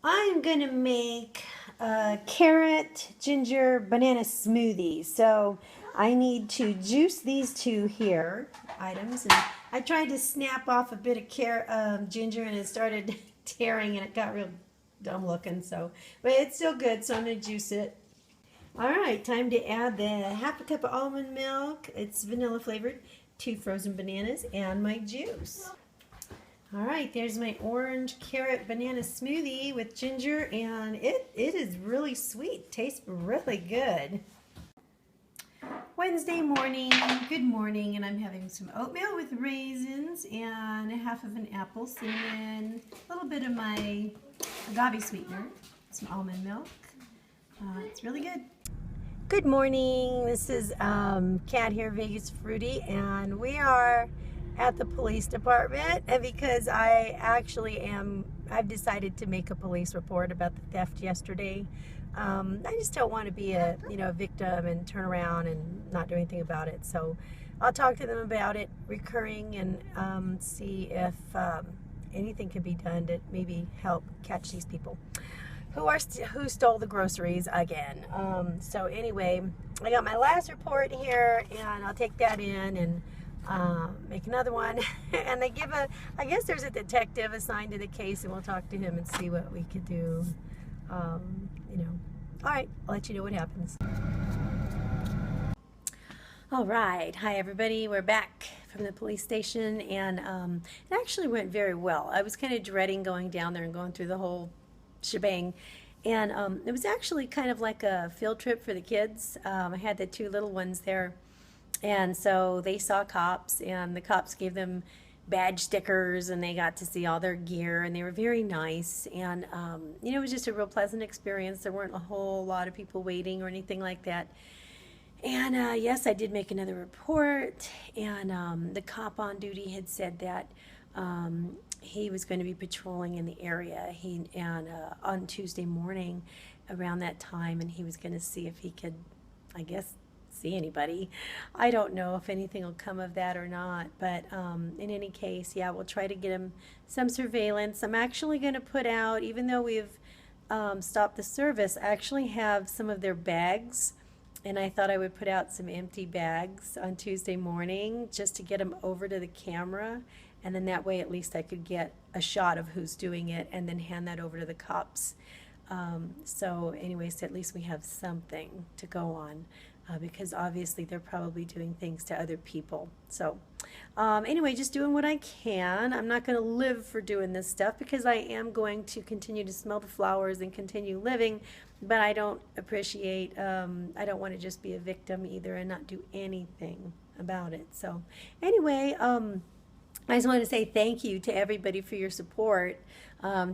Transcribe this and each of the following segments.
I'm going to make a carrot ginger banana smoothie. So I need to juice these two here items. And I tried to snap off a bit of ginger and it started tearing and it got real dumb looking. But it's still good, so I'm going to juice it. All right, time to add the half a cup of almond milk. It's vanilla flavored, 2 frozen bananas, and my juice. All right, there's my orange carrot banana smoothie with ginger, and it is really sweet. Tastes really good. Wednesday morning, good morning, and I'm having some oatmeal with raisins and a half of an apple, cinnamon, a little bit of my agave sweetener, some almond milk. It's really good. Good morning. This is Kat here, Vegas Fruity, and we are at the police department. And because I've decided to make a police report about the theft yesterday. I just don't want to be a victim and turn around and not do anything about it. So I'll talk to them about it recurring and see if anything can be done to maybe help catch these people who stole the groceries again. So anyway, I got my last report here, and I'll take that in and make another one. And they I guess there's a detective assigned to the case, and we'll talk to him and see what we could do. All right, I'll let you know what happens. All right, hi everybody. We're back from the police station, and it actually went very well. I was kind of dreading going down there and going through the whole shebang, and it was actually kind of like a field trip for the kids. I had the 2 little ones there, and so they saw cops, and the cops gave them badge stickers, and they got to see all their gear, and they were very nice, and it was just a real pleasant experience. There weren't a whole lot of people waiting or anything like that. And yes, I did make another report, and the cop on duty had said that he was going to be patrolling in the area on Tuesday morning around that time, and he was going to see if he could, I guess, see anybody. I don't know if anything will come of that or not, but in any case, yeah, we'll try to get him some surveillance. I'm actually going to put out, even though we've stopped the service, I actually have some of their bags, and I thought I would put out some empty bags on Tuesday morning just to get them over to the camera, and then that way at least I could get a shot of who's doing it and then hand that over to the cops. So anyways, at least we have something to go on. Because obviously they're probably doing things to other people. So anyway, just doing what I can. I'm not going to live for doing this stuff because I am going to continue to smell the flowers and continue living, but I don't appreciate, I don't want to just be a victim either and not do anything about it. So anyway, I just want to say thank you to everybody for your support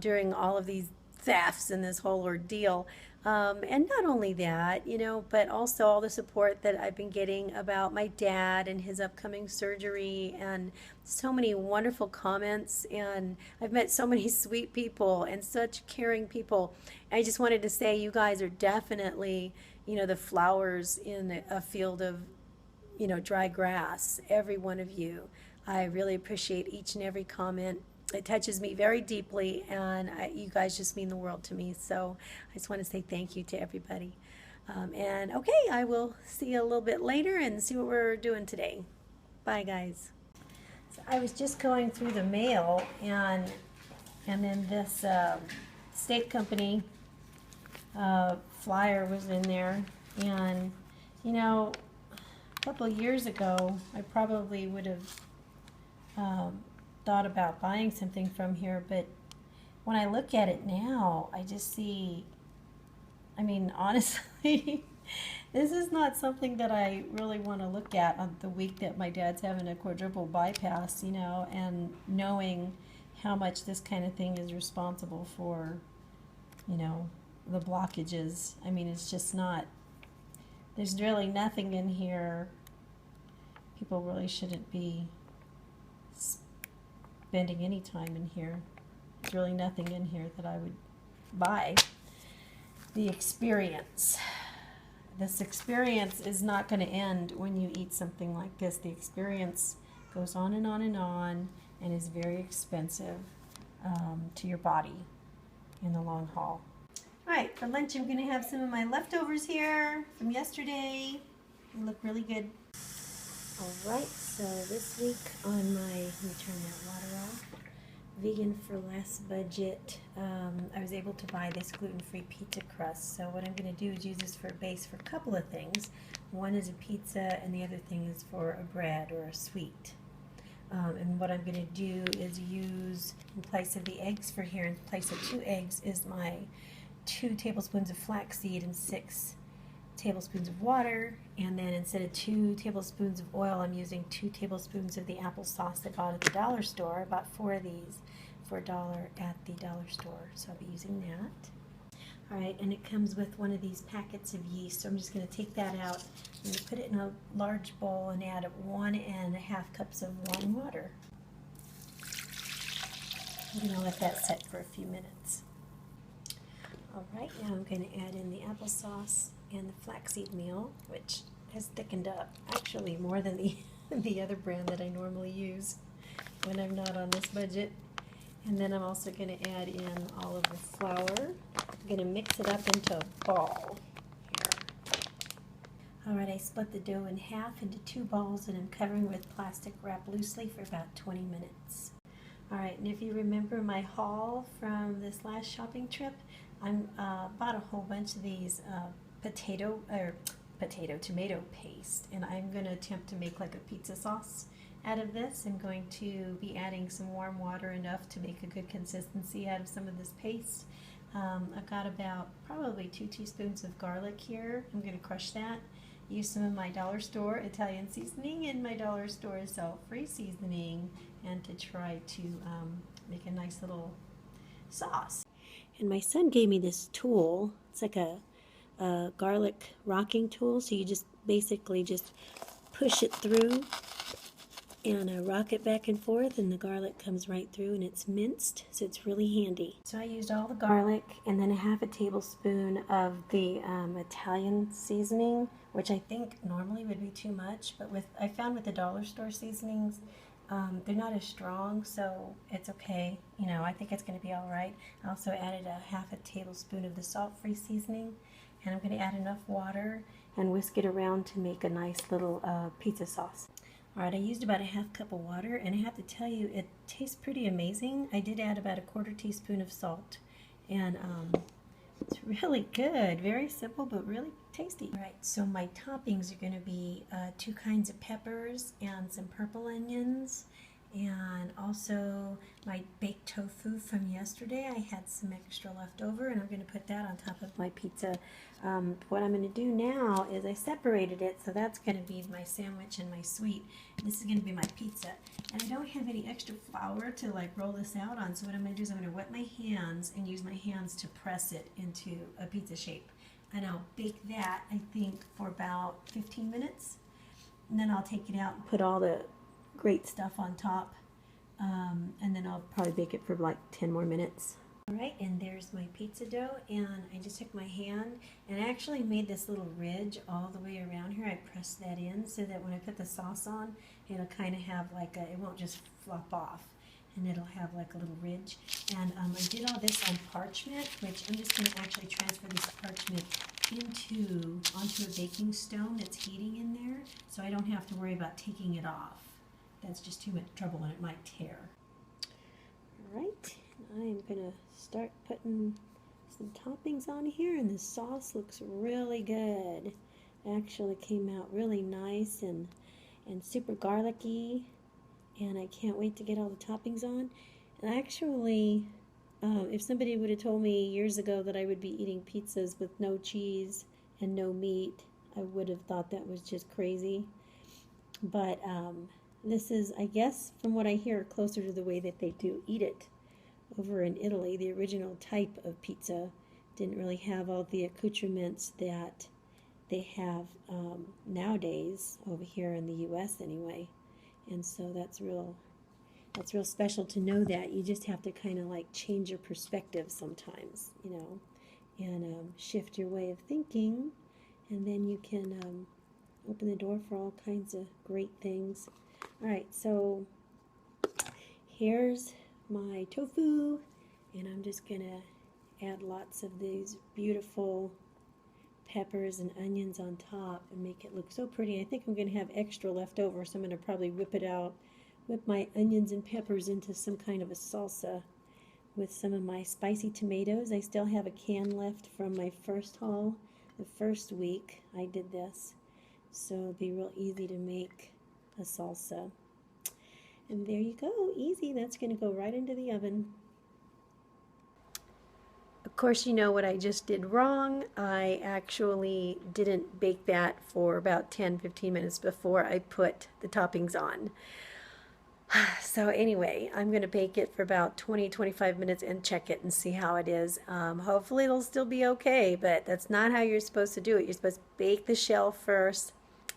during all of these thefts and this whole ordeal. And not only that, but also all the support that I've been getting about my dad and his upcoming surgery, and so many wonderful comments, and I've met so many sweet people and such caring people. I just wanted to say you guys are definitely, the flowers in a field of, dry grass, every one of you. I really appreciate each and every comment. It touches me very deeply, and you guys just mean the world to me. So I just want to say thank you to everybody. And okay, I will see you a little bit later and see what we're doing today. Bye, guys. So I was just going through the mail, and then this state company flyer was in there. And, a couple of years ago, I probably would have thought about buying something from here, but when I look at it now, I just see, honestly, this is not something that I really want to look at on the week that my dad's having a quadruple bypass, and knowing how much this kind of thing is responsible for, the blockages. It's just not, there's really nothing in here. People really shouldn't be spending any time in here. There's really nothing in here that I would buy. The experience. This experience is not going to end when you eat something like this. The experience goes on and on and on, and is very expensive to your body. in the long haul. All right, for lunch I'm gonna have some of my leftovers here from yesterday. They look really good. All right, so this week on my, let me turn that water off, Vegan for Less budget, I was able to buy this gluten-free pizza crust. So what I'm going to do is use this for a base for a couple of things. One is a pizza and the other thing is for a bread or a sweet. And what I'm going to do is use, in place of the eggs for here, in place of 2 eggs, is my 2 tablespoons of flaxseed and 6 tablespoons of water, and then instead of 2 tablespoons of oil, I'm using 2 tablespoons of the applesauce I bought at the dollar store. I bought 4 of these for $1 at the dollar store, so I'll be using that. All right, and it comes with one of these packets of yeast, so I'm just going to take that out and put it in a large bowl and add 1.5 cups of warm water. I'm going to let that set for a few minutes. All right, now I'm going to add in the applesauce and the flaxseed meal, which has thickened up, actually more than the other brand that I normally use when I'm not on this budget. And then I'm also going to add in all of the flour. I'm going to mix it up into a ball here. All right, I split the dough in half into 2 balls, and I'm covering with plastic wrap loosely for about 20 minutes. All right, and if you remember my haul from this last shopping trip, I bought a whole bunch of these tomato paste, and I'm going to attempt to make like a pizza sauce out of this. I'm going to be adding some warm water, enough to make a good consistency out of some of this paste. I've got about probably 2 teaspoons of garlic here. I'm going to crush that. Use some of my dollar store Italian seasoning and my dollar store salt-free seasoning, and to try to make a nice little sauce. And my son gave me this tool. It's like a garlic rocking tool, so you just basically just push it through and rock it back and forth, and the garlic comes right through, and it's minced, so it's really handy. So I used all the garlic and then 1/2 tablespoon of the Italian seasoning, which I think normally would be too much, but I found with the dollar store seasonings, they're not as strong, so it's okay. You know, I think it's going to be all right. I also added 1/2 tablespoon of the salt-free seasoning, and I'm going to add enough water and whisk it around to make a nice little pizza sauce. All right, I used about 1/2 cup of water, and I have to tell you, it tastes pretty amazing. I did add about 1/4 teaspoon of salt, and it's really good. Very simple, but really tasty. All right, so my toppings are going to be 2 kinds of peppers and some purple onions, and also my baked tofu from yesterday. I had some extra left over, and I'm going to put that on top of my pizza. What I'm going to do now is I separated it, so that's going to be my sandwich and my sweet. This is going to be my pizza. And I don't have any extra flour to like roll this out on, so what I'm going to do is I'm going to wet my hands and use my hands to press it into a pizza shape. And I'll bake that, I think, for about 15 minutes. And then I'll take it out and put all the great stuff on top. And then I'll probably bake it for like 10 more minutes. All right, and there's my pizza dough, and I just took my hand and I actually made this little ridge all the way around here. I pressed that in so that when I put the sauce on, it'll kind of have like it won't just flop off, and it'll have like a little ridge. And I did all this on parchment, which I'm just going to actually transfer this parchment onto a baking stone that's heating in there, so I don't have to worry about taking it off. That's just too much trouble and it might tear. All right, I'm going to start putting some toppings on here, and the sauce looks really good. It actually came out really nice and super garlicky, and I can't wait to get all the toppings on. And actually, if somebody would have told me years ago that I would be eating pizzas with no cheese and no meat, I would have thought that was just crazy. But this is, I guess, from what I hear, closer to the way that they do eat it over in Italy. The original type of pizza didn't really have all the accoutrements that they have nowadays over here in the U.S. anyway. And so that's real special to know that. You just have to kind of like change your perspective sometimes, you know, and shift your way of thinking, and then you can open the door for all kinds of great things. All right, so here's my tofu, and I'm just gonna add lots of these beautiful peppers and onions on top and make it look so pretty. I think I'm going to have extra left over, so I'm going to probably whip it out, whip my onions and peppers into some kind of a salsa with some of my spicy tomatoes. I still have a can left from my first haul. The first week I did this, so it'll be real easy to make a salsa. And there you go, easy. That's going to go right into the oven. Of course, you know what I just did wrong. I actually didn't bake that for about 10-15 minutes before I put the toppings on. So anyway, I'm going to bake it for about 20-25 minutes and check it and see how it is. Hopefully it'll still be okay, but that's not how you're supposed to do it. You're supposed to bake the shell first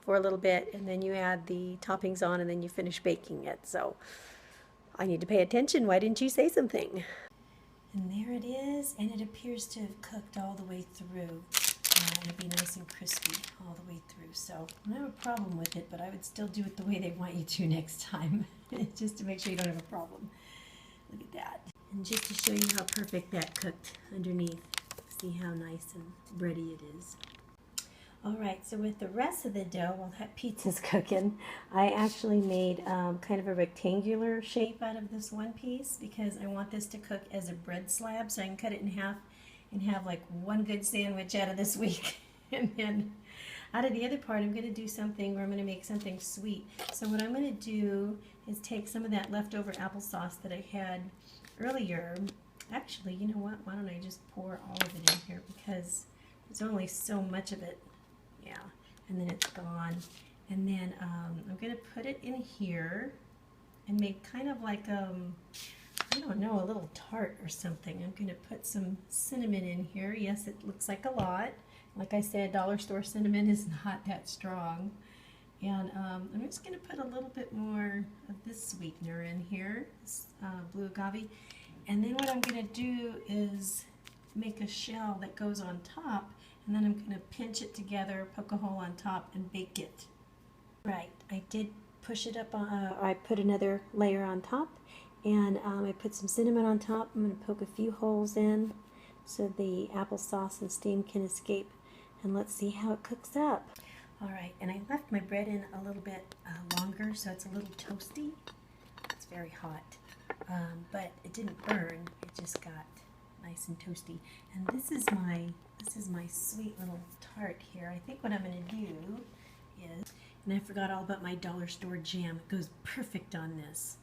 for a little bit, and then you add the toppings on, and then you finish baking it. So I need to pay attention. Why didn't you say something? And there it is, and it appears to have cooked all the way through. It'll be nice and crispy all the way through. So I don't have a problem with it, but I would still do it the way they want you to next time, just to make sure you don't have a problem. Look at that. And just to show you how perfect that cooked underneath. See how nice and bready it is. All right, so with the rest of the dough, while that pizza's cooking, I actually made kind of a rectangular shape out of this one piece because I want this to cook as a bread slab, so I can cut it in half and have like one good sandwich out of this week. And then out of the other part, I'm going to do something where I'm going to make something sweet. So what I'm going to do is take some of that leftover applesauce that I had earlier. Actually, you know what? Why don't I just pour all of it in here because there's only so much of it. Yeah, and then it's gone. And then I'm going to put it in here and make kind of like, I don't know, a little tart or something. I'm going to put some cinnamon in here. Yes, it looks like a lot. Like I said, dollar store cinnamon is not that strong. And I'm just going to put a little bit more of this sweetener in here, this blue agave. And then what I'm going to do is make a shell that goes on top, and then I'm going to pinch it together, poke a hole on top, and bake it. Right, I did push it up, I put another layer on top, and I put some cinnamon on top. I'm going to poke a few holes in so the applesauce and steam can escape, and let's see how it cooks up. All right, and I left my bread in a little bit longer, so it's a little toasty. It's very hot, but it didn't burn. It just got nice and toasty. And this is my sweet little tart here. I think what I'm going to do is, and I forgot all about my dollar store jam. It goes perfect on this.